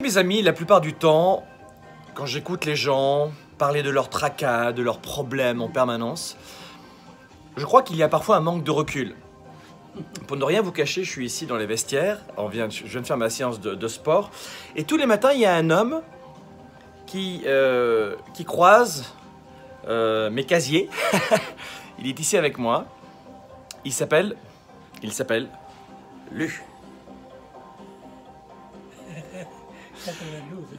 Mes amis, la plupart du temps, quand j'écoute les gens parler de leurs tracas, de leurs problèmes en permanence, je crois qu'il y a parfois un manque de recul. Pour ne rien vous cacher, je suis ici dans les vestiaires, je viens de faire ma séance de sport, et tous les matins, il y a un homme qui croise mes casiers. Il est ici avec moi. Il s'appelle Lu.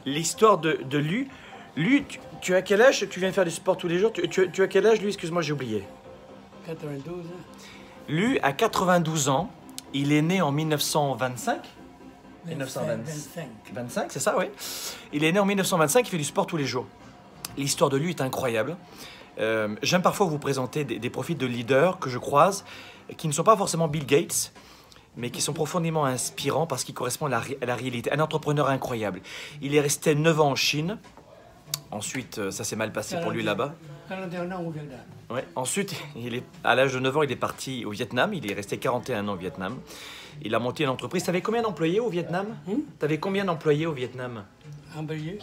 L'histoire de Lu. Lu, tu as quel âge? Tu viens faire du sport tous les jours? Tu as quel âge, lui? Excuse-moi, j'ai oublié. 92 ans. Lu a 92 ans. Il est né en 1925. 25. 25, c'est ça, oui. Il est né en 1925, il fait du sport tous les jours. L'histoire de Lu est incroyable. J'aime parfois vous présenter des profils de leaders que je croise, qui ne sont pas forcément Bill Gates, mais qui sont profondément inspirants parce qu'ils correspondent à la réalité. Un entrepreneur incroyable. Il est resté 9 ans en Chine. Ensuite, ça s'est mal passé pour lui là-bas. 41 ans au Vietnam. Ouais. Ensuite, à l'âge de 9 ans, il est parti au Vietnam. Il est resté 41 ans au Vietnam. Il a monté une entreprise. Tu avais combien d'employés au Vietnam? Tu avais combien d'employés au Vietnam? Employés,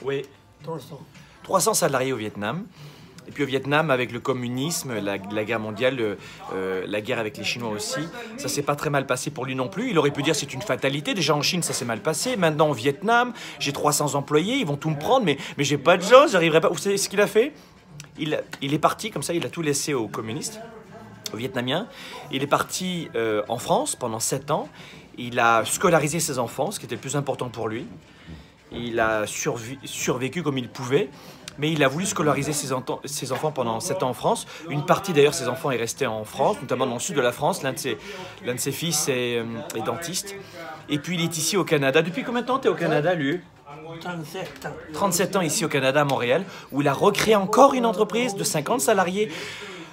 Oui. 300. 300 salariés au Vietnam. Et puis au Vietnam, avec le communisme, la guerre mondiale, la guerre avec les Chinois aussi, ça s'est pas très mal passé pour lui non plus. Il aurait pu dire c'est une fatalité. Déjà en Chine, ça s'est mal passé. Maintenant au Vietnam, j'ai 300 employés, ils vont tout me prendre, mais j'ai pas de choses, j'arriverai pas. Vous savez ce qu'il a fait? Il est parti comme ça, il a tout laissé aux communistes, aux Vietnamiens. Il est parti en France pendant 7 ans. Il a scolarisé ses enfants, ce qui était le plus important pour lui. Il a survécu comme il pouvait. Mais il a voulu scolariser ses enfants pendant 7 ans en France. Une partie d'ailleurs, ses enfants est restée en France, notamment dans le sud de la France. L'un de ses fils est dentiste. Et puis il est ici au Canada. Depuis combien de temps tu es au Canada, lui? 37 ans. 37 ans ici au Canada, à Montréal, où il a recréé encore une entreprise de 50 salariés.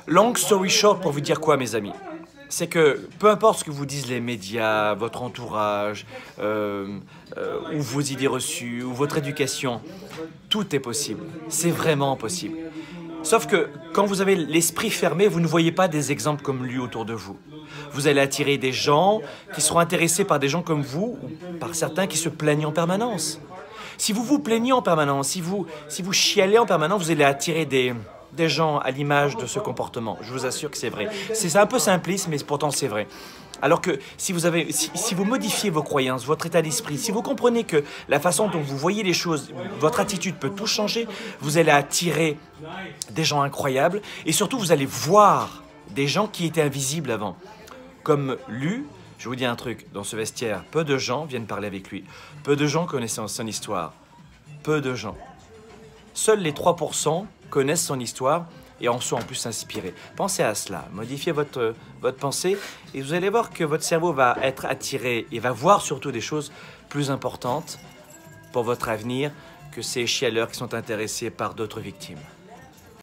Long story short, pour vous dire quoi, mes amis? C'est que peu importe ce que vous disent les médias, votre entourage, ou vos idées reçues, ou votre éducation, tout est possible. C'est vraiment possible. Sauf que quand vous avez l'esprit fermé, vous ne voyez pas des exemples comme lui autour de vous. Vous allez attirer des gens qui seront intéressés par des gens comme vous, ou par certains qui se plaignent en permanence. Si vous vous plaignez en permanence, si vous chialez en permanence, vous allez attirer des gens à l'image de ce comportement. Je vous assure que c'est vrai. C'est un peu simpliste, mais pourtant c'est vrai. Alors que si vous modifiez vos croyances, votre état d'esprit, si vous comprenez que la façon dont vous voyez les choses, votre attitude peut tout changer, vous allez attirer des gens incroyables et surtout vous allez voir des gens qui étaient invisibles avant. Comme Lu, je vous dis un truc, dans ce vestiaire, peu de gens viennent parler avec lui. Peu de gens connaissent son histoire. Peu de gens. Seuls les 3% connaissent son histoire et en sont en plus inspirés. Pensez à cela, modifiez votre pensée et vous allez voir que votre cerveau va être attiré et va voir surtout des choses plus importantes pour votre avenir que ces chialeurs qui sont intéressés par d'autres victimes.